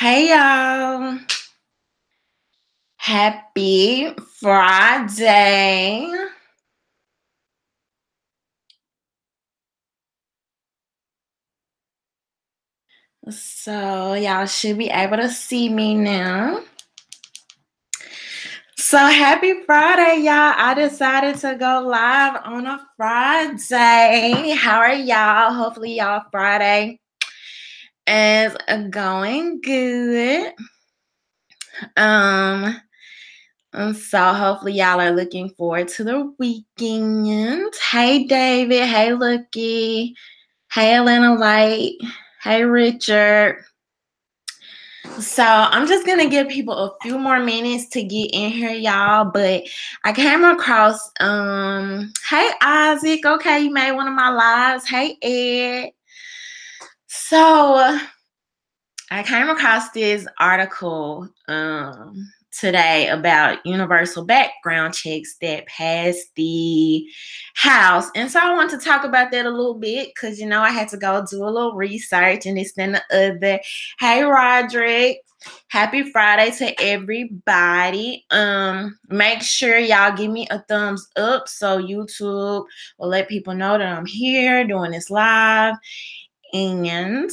Hey y'all. Happy Friday. So y'all should be able to see me now. So happy Friday, y'all. I decided to go live on a Friday. How are y'all? Hopefully y'all Friday is going good. Um And so hopefully y'all are looking forward to the weekend. Hey David, hey Lucky, hey Atlanta Light, hey Richard. So I'm just gonna give people a few more minutes to get in here, y'all. But I came across hey Isaac, okay, you made one of my lives. Hey Ed. So I came across this article today about universal background checks that passed the House. And so I want to talk about that a little bit because, I had to go do a little research and this and the other. Hey, Roderick. Happy Friday to everybody. Make sure y'all give me a thumbs up so YouTube will let people know that I'm here doing this live. And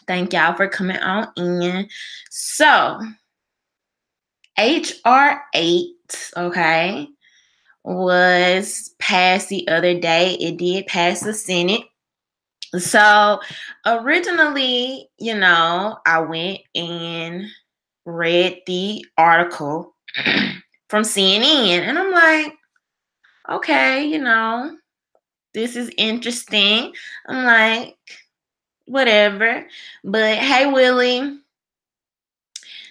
thank y'all for coming on in. So, HR 8, okay, was passed the other day. It did pass the Senate. So, originally, I went and read the article from CNN, and I'm like, okay, this is interesting. I'm like, whatever. But hey, Willie.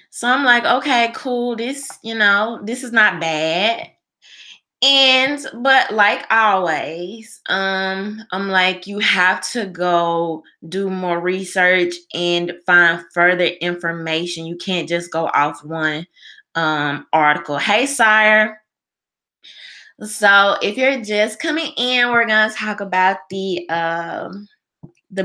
So I'm like, okay, cool. This is not bad. But like always, I'm like, you have to go do more research and find further information. You can't just go off one article. Hey, sire. So if you're just coming in, we're gonna talk about the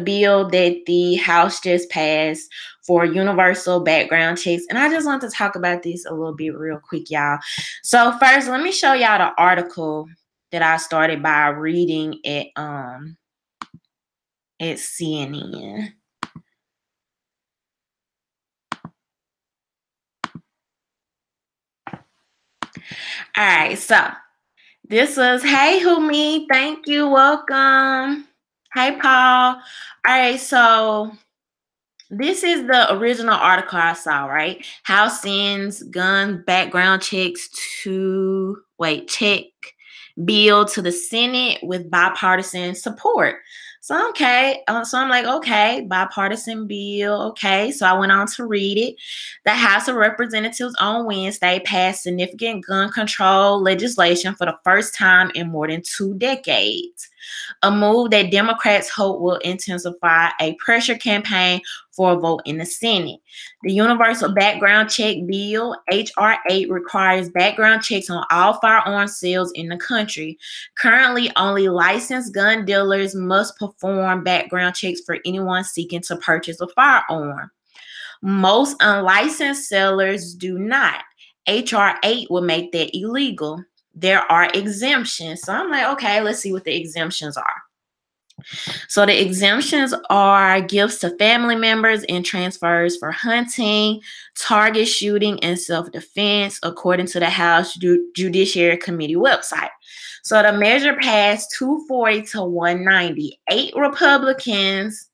bill that the House just passed for universal background checks. And I just want to talk about this a little bit real quick, y'all. So first, let me show y'all the article that I started by reading at CNN. All right, so this was, hey, Humi, thank you, welcome. Hey, Paul. All right, so this is the original article I saw, right? House sends gun background checks check bill to the Senate with bipartisan support. So, okay. So I'm like, okay, bipartisan bill. Okay. So I went on to read it. The House of Representatives on Wednesday passed significant gun control legislation for the first time in more than 2 decades. A move that Democrats hope will intensify a pressure campaign for a vote in the Senate. The Universal Background Check Bill, HR 8, requires background checks on all firearm sales in the country. Currently, only licensed gun dealers must perform background checks for anyone seeking to purchase a firearm. Most unlicensed sellers do not. HR 8 will make that illegal. There are exemptions. So I'm like, okay, let's see what the exemptions are. So the exemptions are gifts to family members and transfers for hunting, target shooting, and self-defense, according to the House Judiciary Committee website. So the measure passed 240 to 190. 8 Republicans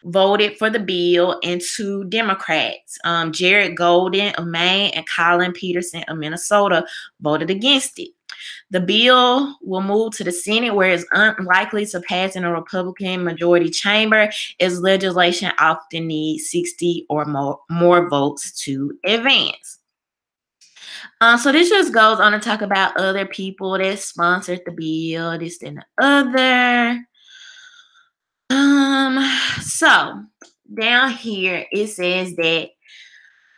voted for the bill and 2 Democrats. Jared Golden of Maine and Colin Peterson of Minnesota voted against it. The bill will move to the Senate, where it's unlikely to pass in a Republican majority chamber, as legislation often needs 60 or more votes to advance. So this just goes on to talk about other people that sponsored the bill, this and the other. So down here it says that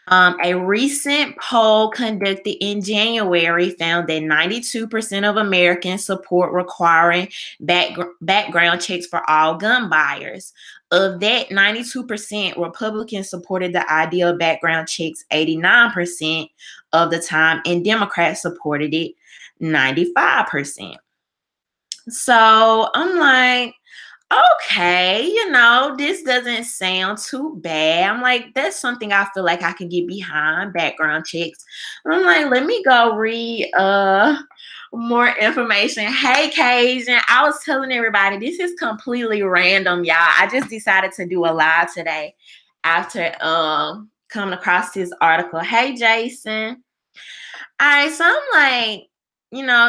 A recent poll conducted in January found that 92% of Americans support requiring background checks for all gun buyers. Of that 92%, Republicans supported the idea of background checks 89% of the time, and Democrats supported it 95%. So I'm like, okay, this doesn't sound too bad. I'm like, that's something I feel like I can get behind, background checks. And I'm like, let me go read more information. Hey Cajun, I was telling everybody this is completely random, y'all. I just decided to do a live today after coming across this article. Hey Jason. All right, so I'm like,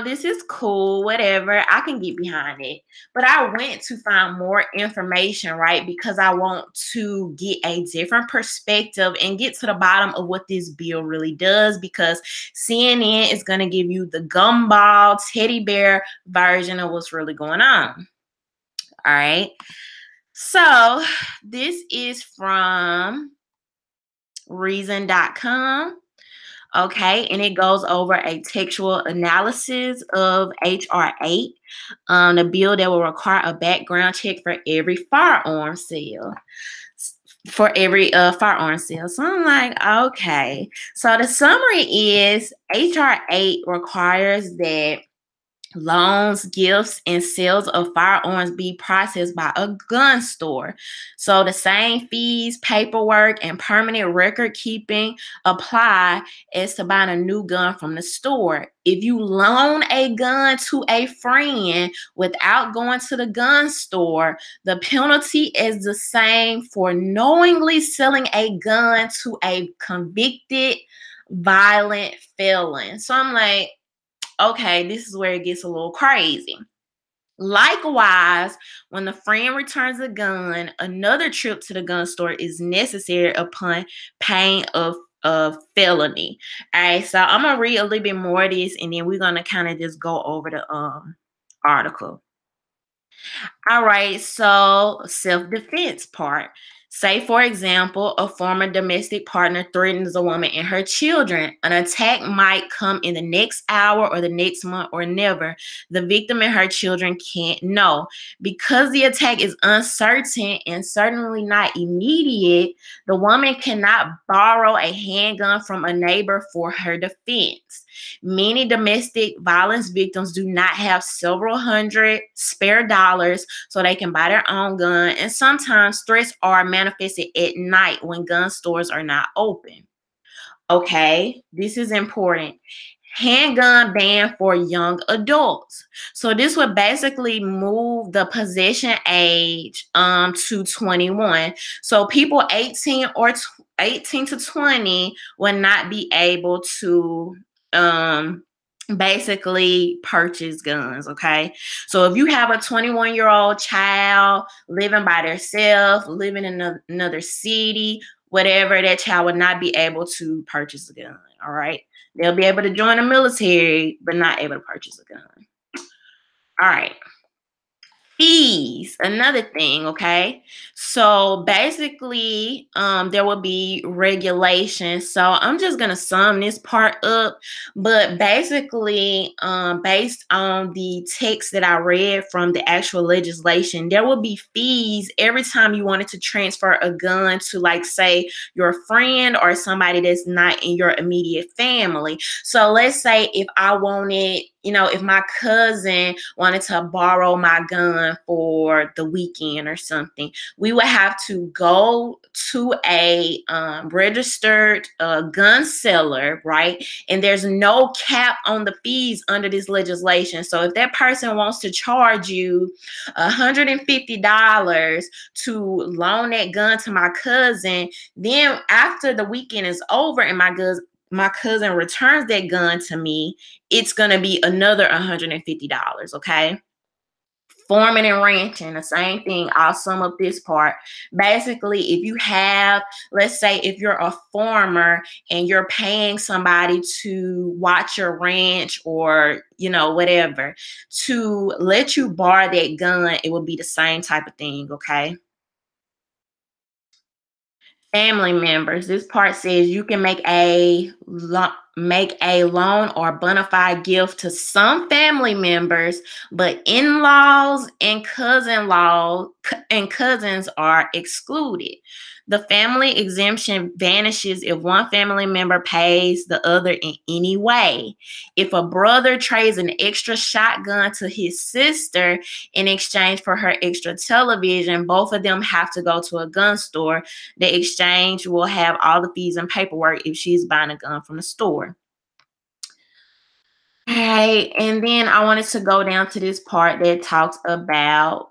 this is cool, whatever. I can get behind it. But I went to find more information, right? Because I want to get a different perspective and get to the bottom of what this bill really does. Because CNN is going to give you the gumball, teddy bear version of what's really going on. All right. So this is from reason.com. Okay, and it goes over a textual analysis of HR 8, the bill that will require a background check for every firearm sale. So I'm like, okay. So the summary is HR 8 requires that loans, gifts, and sales of firearms be processed by a gun store. So the same fees, paperwork, and permanent record keeping apply as to buying a new gun from the store. If you loan a gun to a friend without going to the gun store, the penalty is the same for knowingly selling a gun to a convicted violent felon. So I'm like, okay, this is where it gets a little crazy. Likewise, when the friend returns a gun, another trip to the gun store is necessary upon paying of felony. All right, so I'm gonna read a little bit more of this, and then we're gonna kind of just go over the article. All right, so self-defense part. Say, for example, a former domestic partner threatens a woman and her children. An attack might come in the next hour or the next month or never. The victim and her children can't know. Because the attack is uncertain and certainly not immediate, the woman cannot borrow a handgun from a neighbor for her defense. Many domestic violence victims do not have several hundred spare dollars so they can buy their own gun, and sometimes threats are manifested at night when gun stores are not open. Okay, this is important. Handgun ban for young adults. So this would basically move the possession age to 21. So people 18 to 20 will not be able to basically purchase guns. Okay, so if you have a 21-year-old child living by themselves, living in another city, whatever, that child would not be able to purchase a gun. All right, they'll be able to join the military but not able to purchase a gun. All right, fees, another thing. Okay, so basically there will be regulations. So I'm just gonna sum this part up, but basically based on the text that I read from the actual legislation, there will be fees every time you wanted to transfer a gun to, like, say, your friend or somebody that's not in your immediate family. So let's say if I wanted, if my cousin wanted to borrow my gun for the weekend or something, we would have to go to a registered gun seller, right? And there's no cap on the fees under this legislation. So if that person wants to charge you $150 to loan that gun to my cousin, then after the weekend is over and my cousin returns that gun to me, it's going to be another $150, okay? Farming and ranching, the same thing. I'll sum up this part. Basically, if you have, let's say, if you're a farmer and you're paying somebody to watch your ranch or, whatever, to let you borrow that gun, it will be the same type of thing, okay? Family members. This part says you can make a loan or bona fide gift to some family members, but in-laws and cousins are excluded. The family exemption vanishes if one family member pays the other in any way. If a brother trades an extra shotgun to his sister in exchange for her extra television, both of them have to go to a gun store. The exchange will have all the fees and paperwork if she's buying a gun from the store. Okay, and then I wanted to go down to this part that talks about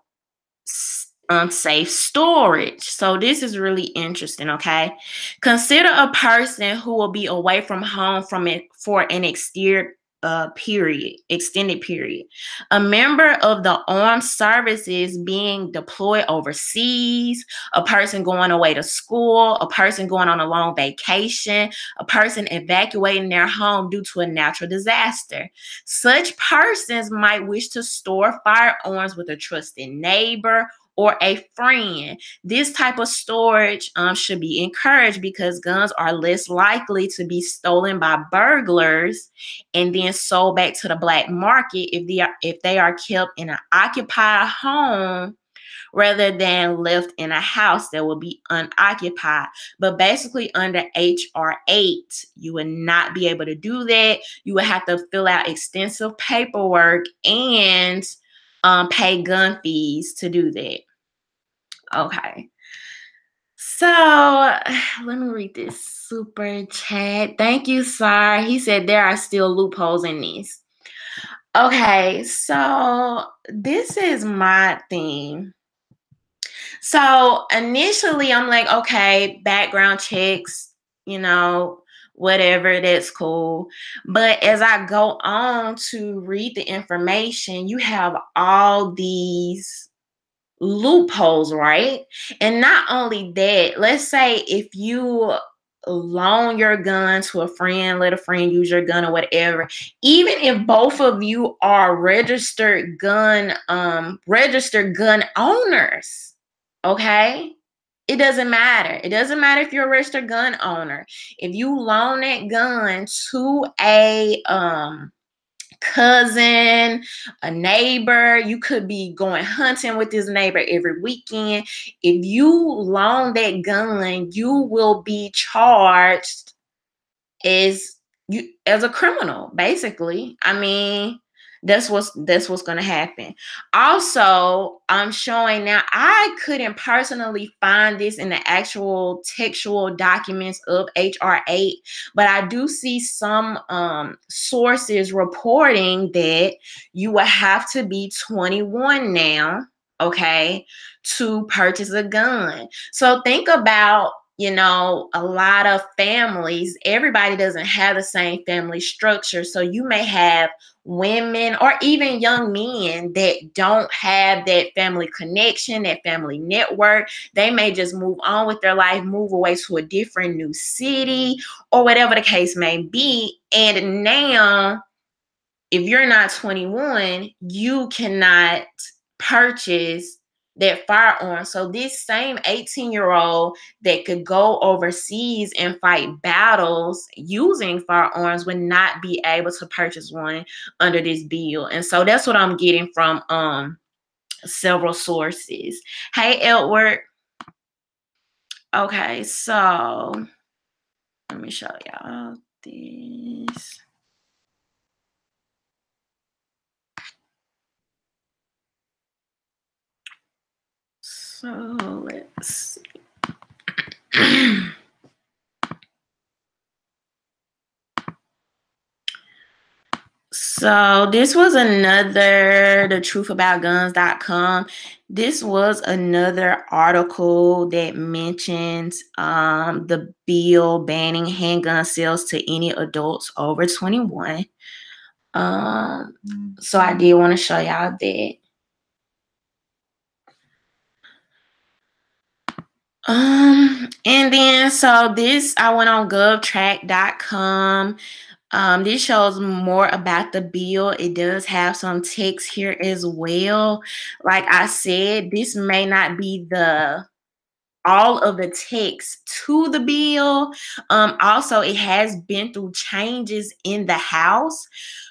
unsafe storage. So this is really interesting, okay? Consider a person who will be away from home from it for an extended period. A member of the armed services being deployed overseas, a person going away to school, a person going on a long vacation, a person evacuating their home due to a natural disaster. Such persons might wish to store firearms with a trusted neighbor or a friend. This type of storage should be encouraged because guns are less likely to be stolen by burglars and then sold back to the black market if they are kept in an occupied home rather than left in a house that will be unoccupied. But basically, under HR 8, you would not be able to do that. You would have to fill out extensive paperwork and pay gun fees to do that. Okay. So let me read this super chat. Thank you, sir. He said there are still loopholes in this. Okay, so this is my thing. So initially, I'm like, okay, background checks, whatever, that's cool. But as I go on to read the information, you have all these loopholes, right? And not only that, let's say if you loan your gun to a friend, let a friend use your gun or whatever, even if both of you are registered gun owners, okay? It doesn't matter. It doesn't matter if you're a registered gun owner. If you loan that gun to a cousin, a neighbor, you could be going hunting with this neighbor every weekend. If you loan that gun, you will be charged as a criminal, basically. I mean, that's what's going to happen. Also, I'm showing now, I couldn't personally find this in the actual textual documents of HR 8, but I do see some sources reporting that you will have to be 21 now, okay, to purchase a gun. So think about, a lot of families, everybody doesn't have the same family structure. So you may have women or even young men that don't have that family connection, that family network. They may just move on with their life, move away to a different new city, or whatever the case may be. And now, if you're not 21, you cannot purchase that firearm. So this same 18-year-old that could go overseas and fight battles using firearms would not be able to purchase one under this bill. And so that's what I'm getting from several sources. Hey, Edward. Okay, so let me show y'all this. So let's see. So this was another, thetruthaboutguns.com. This was another article that mentions the bill banning handgun sales to any adults over 21. So I did want to show y'all that. And then so this, I went on govtrack.com. This shows more about the bill. It does have some text here as well. Like I said, this may not be the all of the text to the bill. Also, it has been through changes in the House.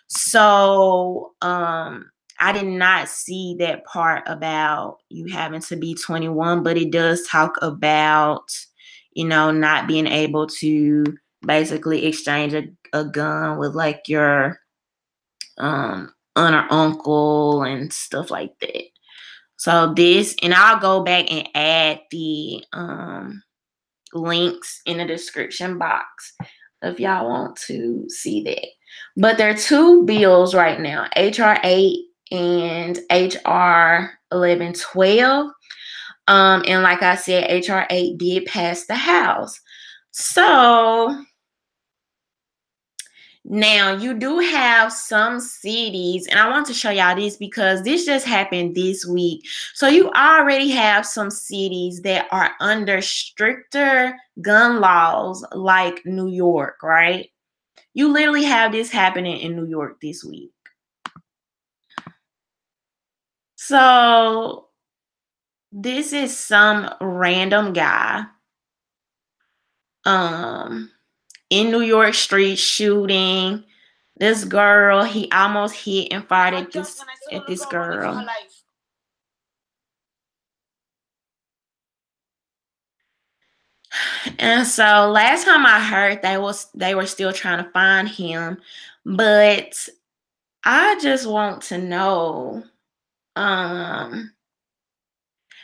So I did not see that part about you having to be 21, but it does talk about, not being able to basically exchange a gun with like your aunt or uncle and stuff like that. So this, and I'll go back and add the links in the description box if y'all want to see that. But there are two bills right now, HR 8 and HR 1112. And like I said, HR 8 did pass the House. So now you do have some cities, and I want to show y'all this because this just happened this week. So you already have some cities that are under stricter gun laws like New York, right? You literally have this happening in New York this week. So this is some random guy in New York street shooting this girl. He almost hit and fired at this girl. And so last time I heard they were still trying to find him, but I just want to know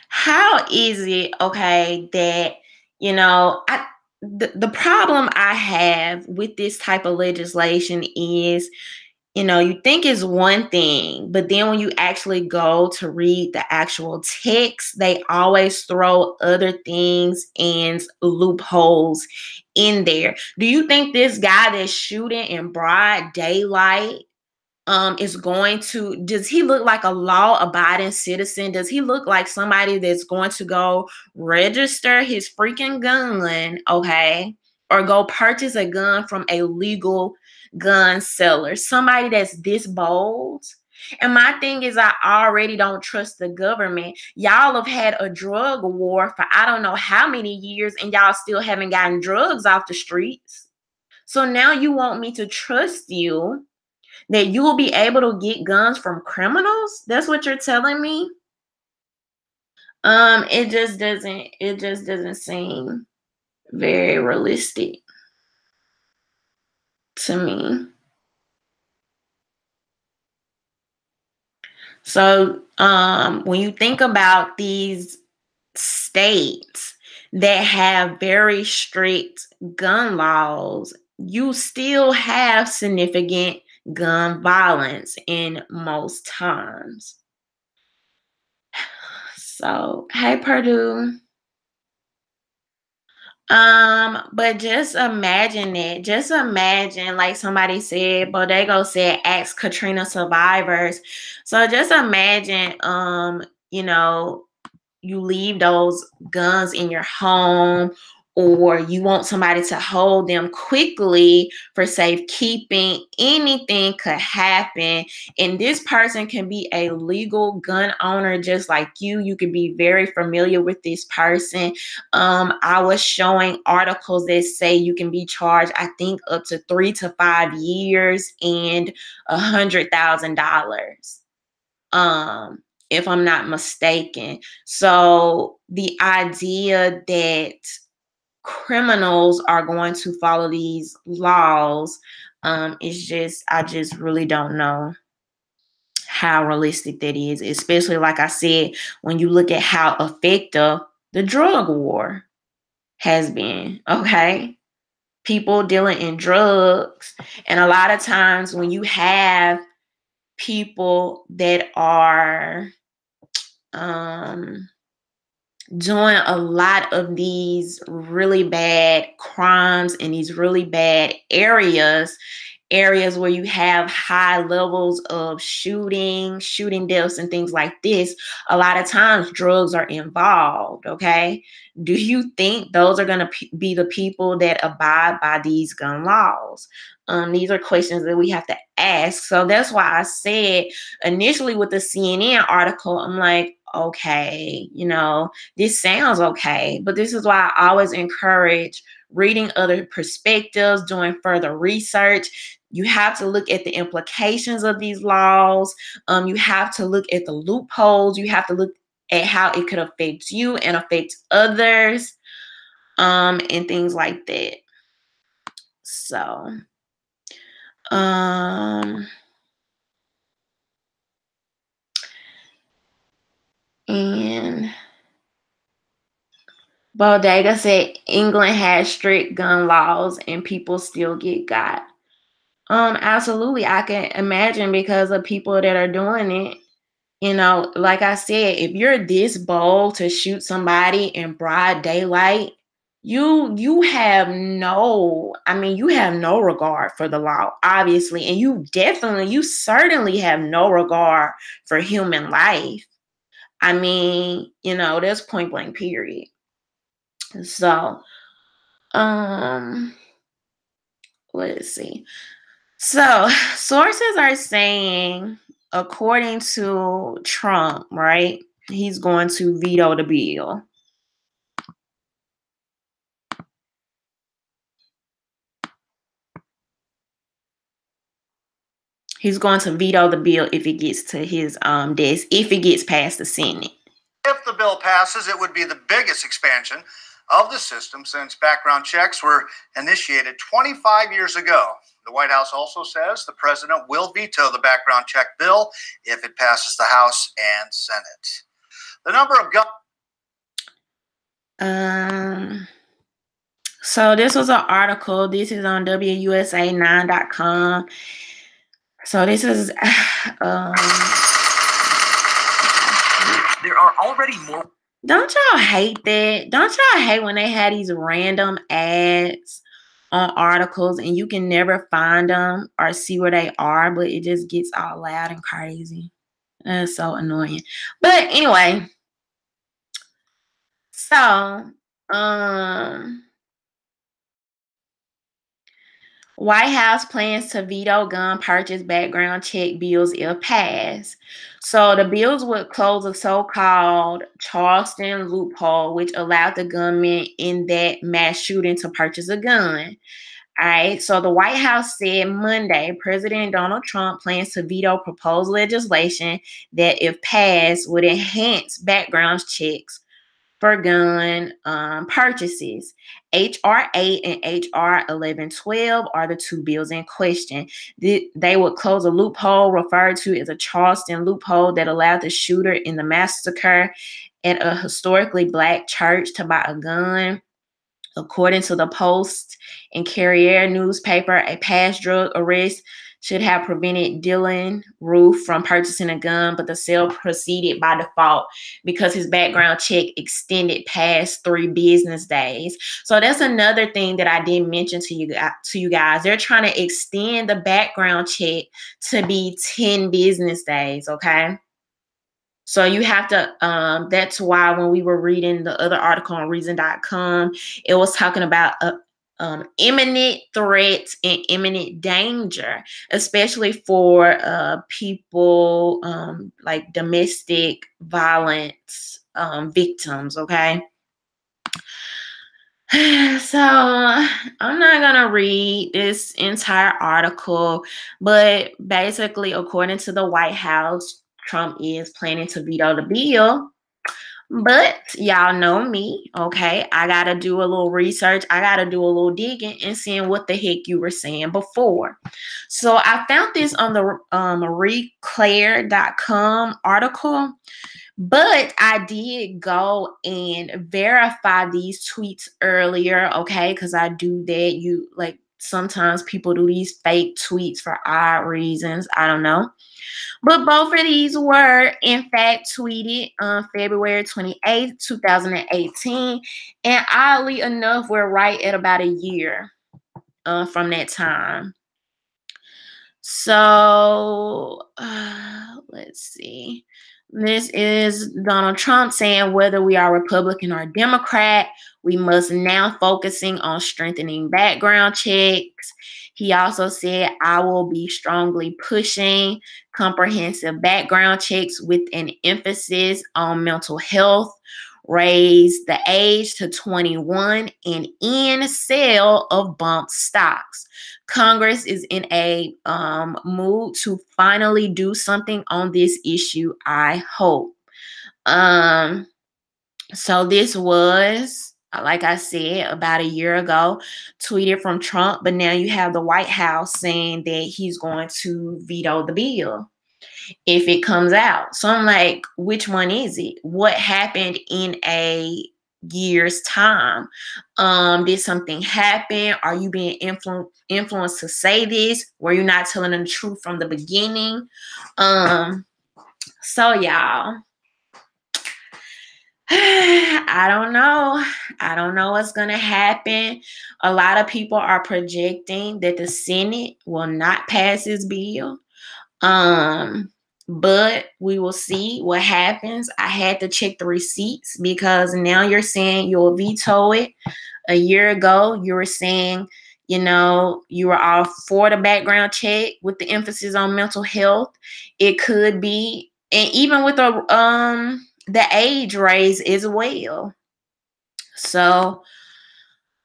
how is it okay that the problem I have with this type of legislation is, you think it's one thing, but then when you actually go to read the actual text, they always throw other things and loopholes in there. Do you think this guy that's shooting in broad daylight does he look like a law-abiding citizen? Does he look like somebody that's going to go register his freaking gun, okay? Or go purchase a gun from a legal gun seller? Somebody that's this bold? And my thing is, I already don't trust the government. Y'all have had a drug war for I don't know how many years, and y'all still haven't gotten drugs off the streets. So now you want me to trust you that you will be able to get guns from criminals? That's what you're telling me? It just doesn't seem very realistic to me. So when you think about these states that have very strict gun laws, you still have significant gun violence in most times. So, hey, Purdue. But just imagine it. Just imagine, like somebody said, Bodego said, ask Katrina survivors. So just imagine, you leave those guns in your home, or you want somebody to hold them quickly for safekeeping. Anything could happen, and this person can be a legal gun owner just like you. You could be very familiar with this person. I was showing articles that say you can be charged, I think, up to 3 to 5 years and $100,000. If I'm not mistaken. So the idea that criminals are going to follow these laws I just really don't know how realistic that is, especially like I said, when you look at how effective the drug war has been, okay? People dealing in drugs, and a lot of times when you have people that are doing a lot of these really bad crimes in these really bad areas where you have high levels of shooting deaths and things like this, a lot of times drugs are involved, okay? Do you think those are going to be the people that abide by these gun laws? These are questions that we have to ask. So that's why I said initially with the CNN article, I'm like, okay, this sounds okay. But this is why I always encourage reading other perspectives, doing further research. You have to look at the implications of these laws. You have to look at the loopholes. You have to look at how it could affect you and affect others, and things like that. So, and Bodega said England has strict gun laws and people still get got. Absolutely. I can imagine because of people that are doing it. Like I said, if you're this bold to shoot somebody in broad daylight, you have no regard for the law, obviously, and you certainly have no regard for human life. There's point blank period. So, let's see. So, sources are saying, according to Trump, right, he's going to veto the bill. He's going to veto the bill if it gets to his desk, if it gets past the Senate. If the bill passes, it would be the biggest expansion of the system since background checks were initiated 25 years ago. The White House also says the president will veto the background check bill if it passes the House and Senate. The number of So this was an article. This is on WUSA9.com. So this is there are already more. Don't y'all hate that? Don't y'all hate when they had these random ads on articles and you can never find them or see where they are, but it just gets all loud and crazy? That's so annoying. But anyway, so White House plans to veto gun purchase background check bills if passed. So the bills would close a so-called Charleston loophole, which allowed the gunman in that mass shooting to purchase a gun. All right. So the White House said Monday, President Donald Trump plans to veto proposed legislation that, if passed, would enhance background checks for gun purchases. HR 8 and HR 1112 are the two bills in question. They would close a loophole referred to as a Charleston loophole that allowed the shooter in the massacre at a historically Black church to buy a gun. According to the Post and Carrier newspaper, a past drug arrest should have prevented Dylan Roof from purchasing a gun, but the sale proceeded by default because his background check extended past 3 business days. So that's another thing that I didn't mention to you guys. They're trying to extend the background check to be 10 business days, okay? So you have to, that's why when we were reading the other article on reason.com, it was talking about imminent threats and imminent danger, especially for people like domestic violence victims, okay? So I'm not going to read this entire article, but basically, according to the White House, Trump is planning to veto the bill. But y'all know me, okay? I got to do a little research. I got to do a little digging and seeing what the heck you were saying before. So I found this on the marieclaire.com article. But I did go and verify these tweets earlier, okay? Because I do that. Sometimes people do these fake tweets for odd reasons. I don't know. But both of these were, in fact, tweeted on February 28th, 2018. And oddly enough, we're right at about a year from that time. So, let's see. This is Donald Trump saying whether we are Republican or Democrat, we must now focusing on strengthening background checks. He also said, I will be strongly pushing comprehensive background checks with an emphasis on mental health, raise the age to 21, and end sale of bump stocks. Congress is in a mood to finally do something on this issue, I hope. So this was, like I said, about a year ago, tweeted from Trump, but now you have the White House saying that he's going to veto the bill if it comes out. So I'm like, which one is it? What happened in a year's time? Did something happen? Are you being influenced to say this? Were you not telling the truth from the beginning? So y'all, I don't know. I don't know what's going to happen. A lot of people are projecting that the Senate will not pass this bill. But we will see what happens. I had to check the receipts because now you're saying you'll veto it. A year ago, you were saying, you were all for the background check with the emphasis on mental health. It could be, and even with the age raise as well. So,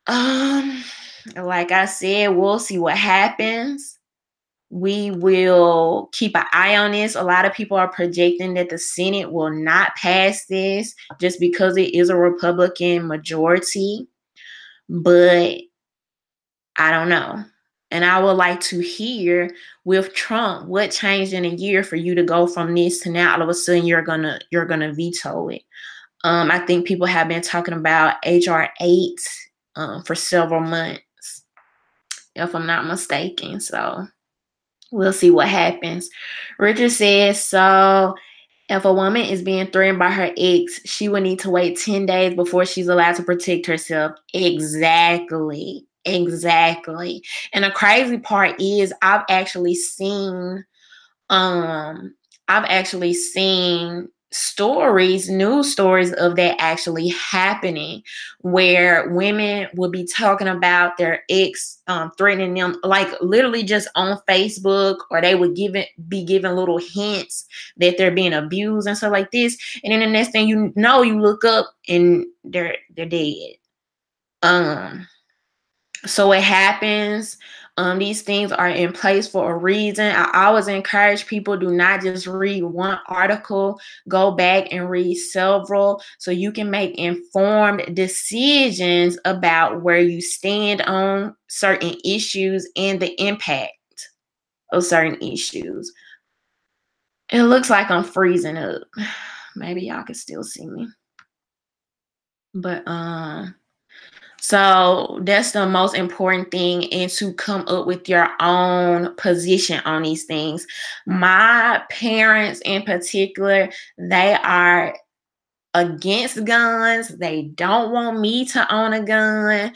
like I said, we'll see what happens. We will keep an eye on this. A lot of people are projecting that the Senate will not pass this just because it is a Republican majority. But I don't know. And I would like to hear with Trump what changed in a year for you to go from this to now all of a sudden you're gonna veto it. I think people have been talking about HR 8 for several months, if I'm not mistaken. So we'll see what happens. Richard says, so if a woman is being threatened by her ex, she would need to wait 10 days before she's allowed to protect herself. Exactly. And the crazy part is I've actually seen news stories of that actually happening, where women would be talking about their ex threatening them, like literally just on Facebook, or they would be given little hints that they're being abused and stuff like this. And then the next thing you know, you look up and they're dead. So it happens. These things are in place for a reason. I always encourage people, do not just read one article, go back and read several so you can make informed decisions about where you stand on certain issues and the impact of certain issues. It looks like I'm freezing up. Maybe y'all can still see me. But so that's the most important thing, and to come up with your own position on these things. My parents in particular, they are against guns. They don't want me to own a gun.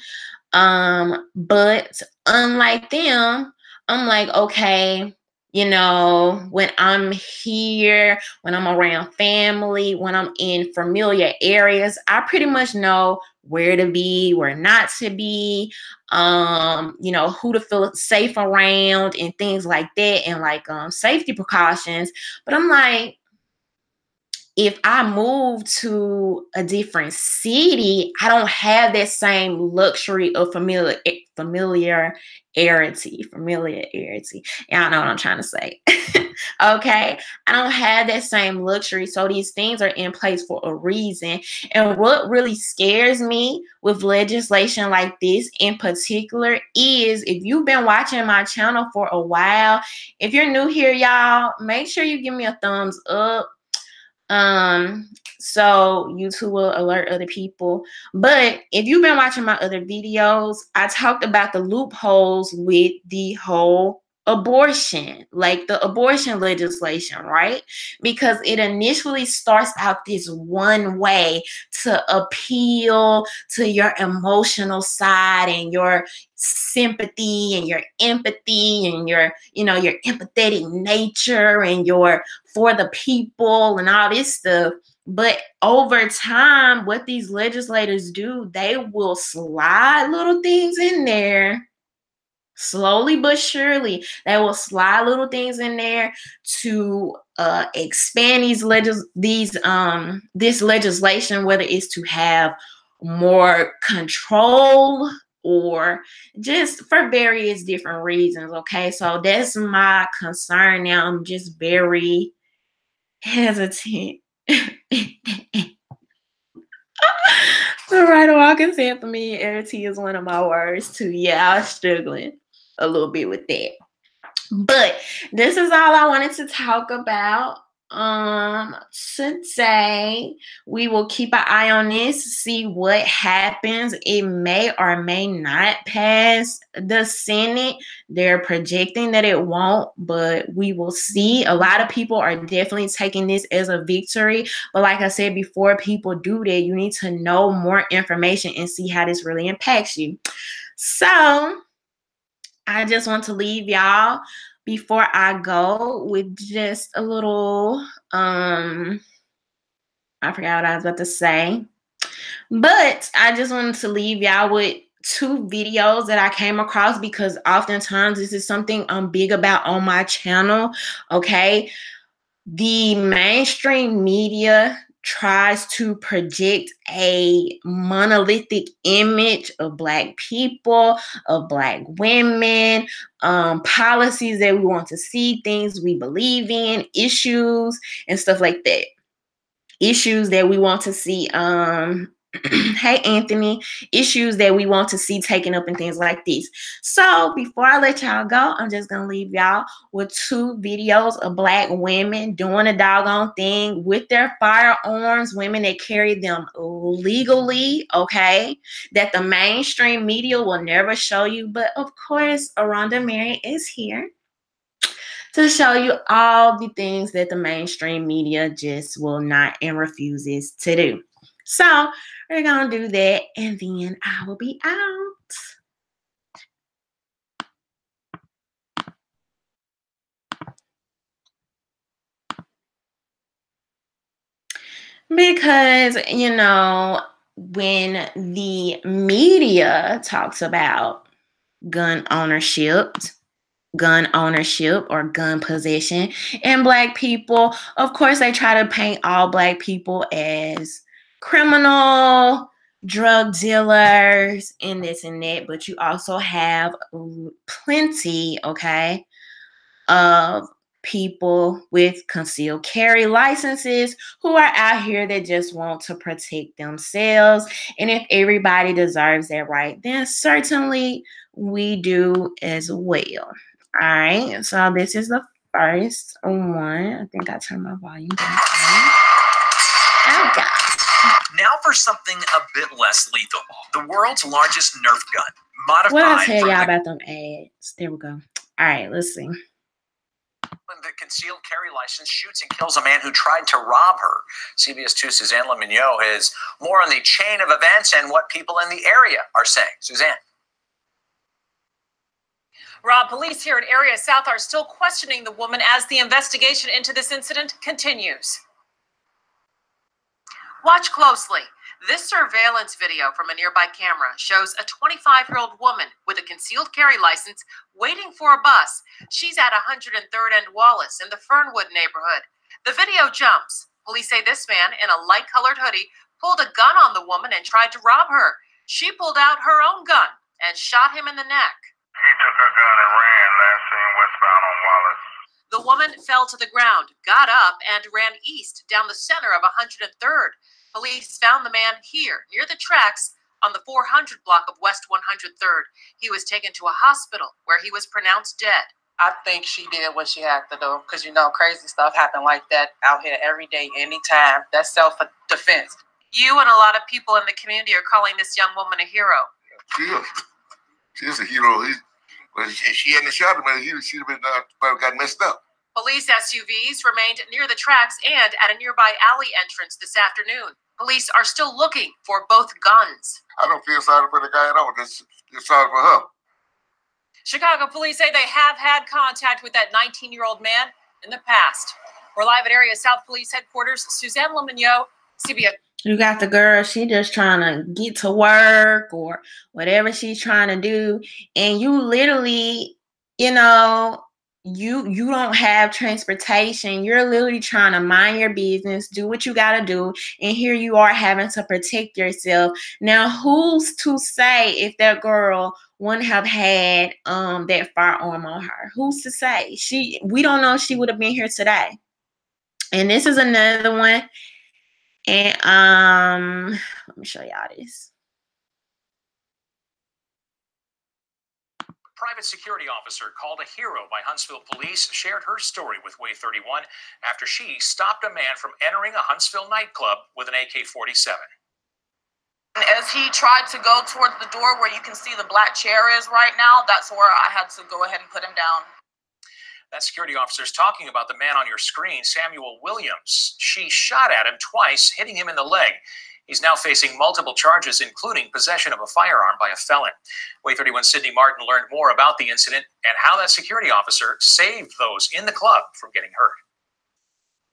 But unlike them, I'm like, okay, when I'm here, when I'm around family, when I'm in familiar areas, I pretty much know where to be, where not to be, who to feel safe around and things like that, and like safety precautions. But I'm like, if I move to a different city, I don't have that same luxury of familiarity. Y'all know what I'm trying to say. Okay. I don't have that same luxury. So these things are in place for a reason. And what really scares me with legislation like this in particular is, if you've been watching my channel for a while, if you're new here, y'all, make sure you give me a thumbs up. So YouTube will alert other people. But if you've been watching my other videos, I talked about the loopholes with the whole abortion, like the abortion legislation, right? Because it initially starts out this one way to appeal to your emotional side and your sympathy and your empathy and your empathetic nature and your for the people and all this stuff. But over time, what these legislators do, they will slide little things in there. Slowly but surely, they will slide little things in there to expand this legislation, whether it's to have more control or just for various different reasons. Okay, so that's my concern now. I'm just very hesitant. So right, all I can say for me, irritate is one of my words too. Yeah, I was struggling a little bit with that. But this is all I wanted to talk about today. We will keep an eye on this, see what happens. It may or may not pass the Senate. They're projecting that it won't, but we will see. A lot of people are definitely taking this as a victory. But like I said, before people do that, you need to know more information and see how this really impacts you. So I just want to leave y'all before I go with just a little I forgot what I was about to say. But I just wanted to leave y'all with 2 videos that I came across because oftentimes this is something I'm big about on my channel. Okay. The mainstream media tries to project a monolithic image of Black people, of Black women, policies that we want to see, things we believe in, issues, and stuff like that. Issues that we want to see hey Anthony, issues that we want to see taken up and things like this. So before I let y'all go, I'm just gonna leave y'all with 2 videos of Black women doing a doggone thing with their firearms, women that carry them legally, okay, that the mainstream media will never show you. But of course, RhondaMary is here to show you all the things that the mainstream media just will not and refuses to do. So we're going to do that, and then I will be out. Because, when the media talks about gun ownership or gun possession and Black people, of course, they try to paint all Black people as criminal, drug dealers, and this and that. But you also have plenty, okay, of people with concealed carry licenses who are out here that just want to protect themselves. And if everybody deserves that right, then certainly we do as well. All right, so this is the first one. I think I turned my volume down. Oh, God. Now for something a bit less lethal. The world's largest Nerf gun. Modified. What I tell y'all about them ads? There we go. All right, let's see. The concealed carry license shoots and kills a man who tried to rob her. CBS 2's Suzanne Lemignot has more on the chain of events and what people in the area are saying. Suzanne. Rob, police here in Area South are still questioning the woman as the investigation into this incident continues. Watch closely. This surveillance video from a nearby camera shows a 25-year-old woman with a concealed carry license waiting for a bus. She's at 103rd and Wallace in the Fernwood neighborhood. The video jumps. Police say this man in a light-colored hoodie pulled a gun on the woman and tried to rob her. She pulled out her own gun and shot him in the neck. He took her gun and ran, last seen westbound on Wallace. The woman fell to the ground, got up, and ran east down the center of 103rd. Police found the man here, near the tracks, on the 400 block of West 103rd. He was taken to a hospital where he was pronounced dead. I think she did what she had to do because, crazy stuff happen like that out here every day, anytime. That's self-defense. You and a lot of people in the community are calling this young woman a hero. She is a hero. But if she hadn't shot him, she'd have been probably got messed up. Police SUVs remained near the tracks and at a nearby alley entrance this afternoon. Police are still looking for both guns. I don't feel sorry for the guy at all. Just sorry for her. Chicago police say they have had contact with that 19-year-old man in the past. We're live at Area South Police Headquarters. Suzanne Lemignot, CBS. You got the girl, she just trying to get to work or whatever she's trying to do. And you literally, you know, you don't have transportation. You're literally trying to mind your business, do what you got to do. And here you are having to protect yourself. Now, who's to say if that girl wouldn't have had that firearm on her? Who's to say? We don't know if she would have been here today. And this is another one. And let me show y'all this. Private security officer called a hero by Huntsville police shared her story with Way 31 after she stopped a man from entering a Huntsville nightclub with an AK-47. As he tried to go towards the door where you can see the black chair is right now, that's where I had to go ahead and put him down. That security officer is talking about the man on your screen, Samuel Williams. She shot at him twice, hitting him in the leg. He's now facing multiple charges, including possession of a firearm by a felon. Way 31 Sydney Martin learned more about the incident and how that security officer saved those in the club from getting hurt.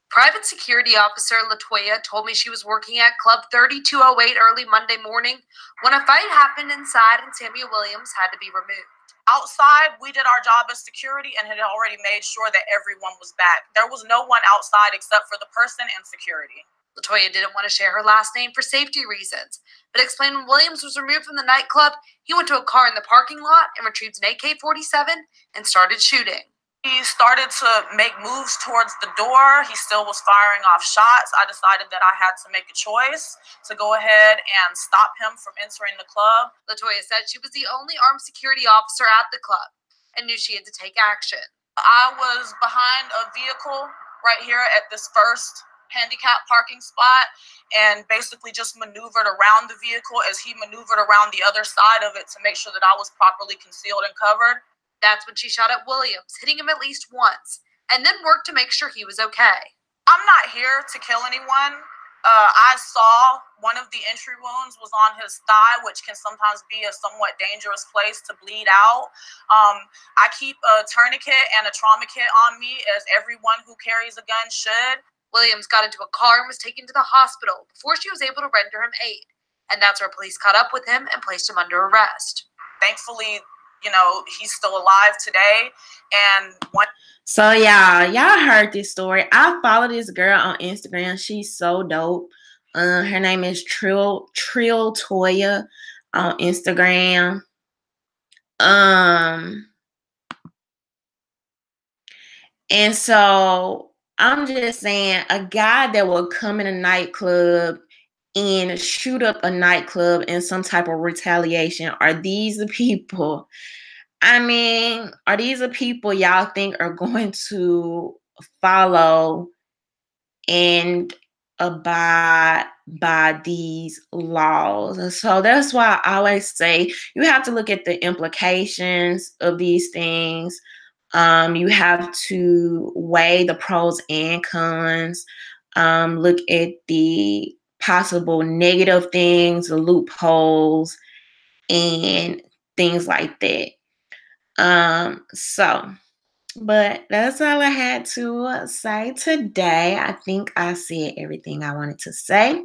Private security officer Latoya told me she was working at Club 3208 early Monday morning when a fight happened inside and Samuel Williams had to be removed. Outside, we did our job as security and had already made sure that everyone was back. There was no one outside except for the person and security. Latoya didn't want to share her last name for safety reasons, but explained when Williams was removed from the nightclub, he went to a car in the parking lot and retrieved an AK-47 and started shooting. He started to make moves towards the door. He still was firing off shots. I decided that I had to make a choice to go ahead and stop him from entering the club. Latoya said she was the only armed security officer at the club and knew she had to take action. I was behind a vehicle right here at this first handicap parking spot and basically just maneuvered around the vehicle as he maneuvered around the other side of it to make sure that I was properly concealed and covered. That's when she shot at Williams, hitting him at least once, and then worked to make sure he was okay. I'm not here to kill anyone. I saw one of the entry wounds was on his thigh, which can sometimes be a somewhat dangerous place to bleed out. I keep a tourniquet and a trauma kit on me, as everyone who carries a gun should. Williams got into a car and was taken to the hospital before she was able to render him aid. And that's where police caught up with him and placed him under arrest. Thankfully, he's still alive today. And so y'all heard this story. I follow this girl on Instagram. She's so dope. Her name is Trill Toya on Instagram. And so I'm just saying, a guy that will come in a nightclub and shoot up a nightclub in some type of retaliation, are these the people? I mean, are these the people y'all think are going to follow and abide by these laws? And so that's why I always say you have to look at the implications of these things. You have to weigh the pros and cons. Look at the possible negative things, the loopholes, and things like that. But that's all I had to say today. I think I said everything I wanted to say.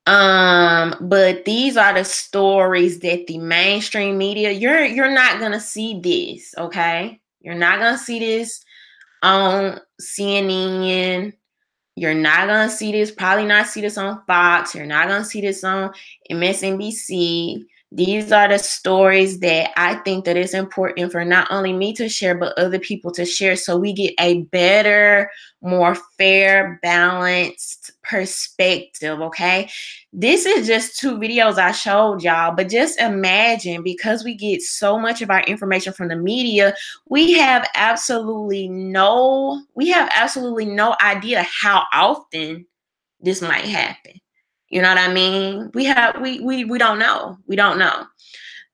But these are the stories that the mainstream media, you're not gonna see this, okay? You're not gonna see this on CNN. You're not gonna see this, probably not see this on Fox. You're not gonna see this on MSNBC. These are the stories that I think that it's important for not only me to share, but other people to share, so we get a better, more fair, balanced perspective, okay? This is just 2 videos I showed y'all, but just imagine, because we get so much of our information from the media, we have absolutely no idea how often this might happen. You know what I mean? We don't know. We don't know.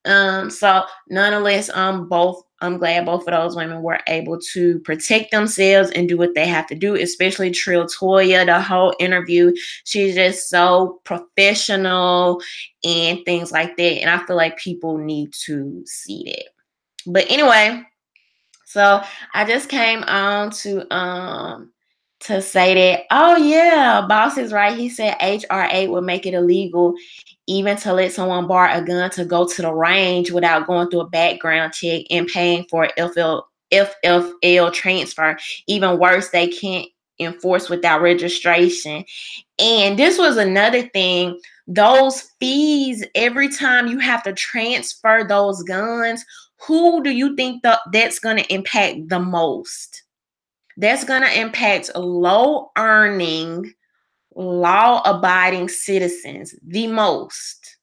So nonetheless, I'm glad both of those women were able to protect themselves and do what they have to do, especially Trill Toya. The whole interview, she's just so professional and things like that. And I feel like people need to see that. But anyway, so I just came on to say that, oh yeah, boss is right. He said HR8 will make it illegal even to let someone borrow a gun to go to the range without going through a background check and paying for FFL transfer. Even worse, they can't enforce without registration. And this was another thing. Those fees, every time you have to transfer those guns, who do you think that's going to impact the most? That's going to impact low earning, law abiding citizens the most.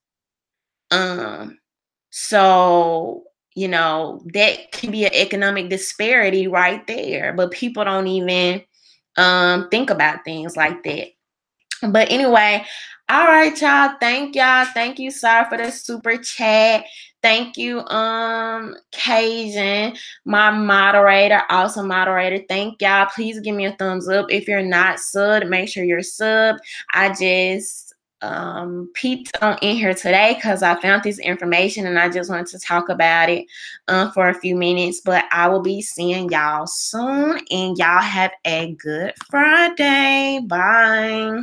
So, that can be an economic disparity right there, but people don't even think about things like that. But anyway, all right, y'all. Thank y'all. Thank you, sir, for the super chat. Thank you, Cajun, my moderator, awesome moderator. Thank y'all. Please give me a thumbs up. If you're not subbed, make sure you're subbed. I just peeped on in here today because I found this information and I just wanted to talk about it for a few minutes. But I will be seeing y'all soon, and y'all have a good Friday. Bye.